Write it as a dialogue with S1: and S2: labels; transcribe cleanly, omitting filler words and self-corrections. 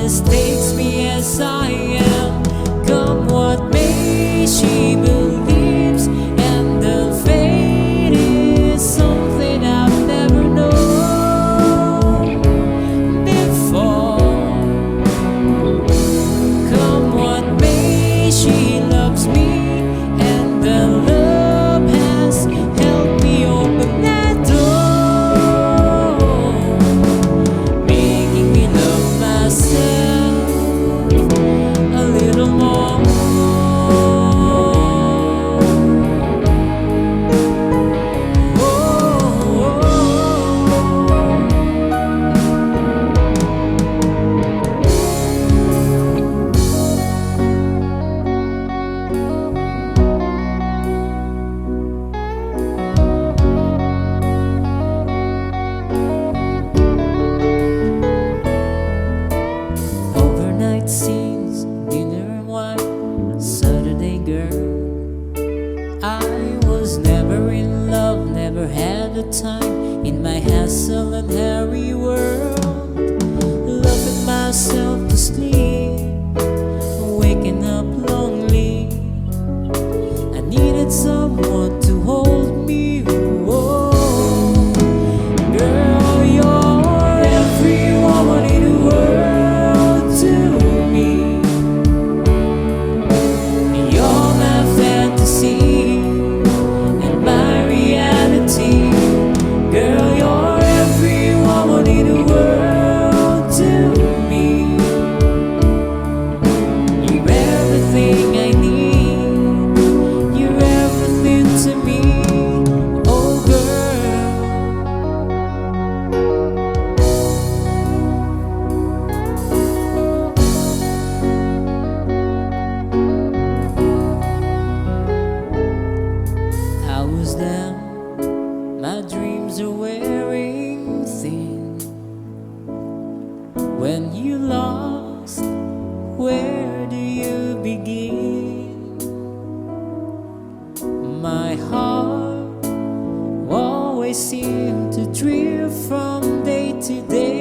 S1: just takes me as I am. Come what may, she believes, and the fate is something I've never known before. Come what may, she loves me, and the love has helped me open that door, making me love myself a little more. Overnight scenes, dinner and wine, Saturday girl. I was never in love, never had the time in my hassle and hurry world. Loving myself to sleep, waking up lonely. I needed someone to hold me. Whoa. Girl, you're every woman in the world to me. You're my fantasy and my reality. Girl, you're every woman in the world to me. You're everything I need. You're everything to me. Oh girl, I was down, my dreams are wearing thin. When you lost, where do you begin? My heart always seemed to drift from day to day.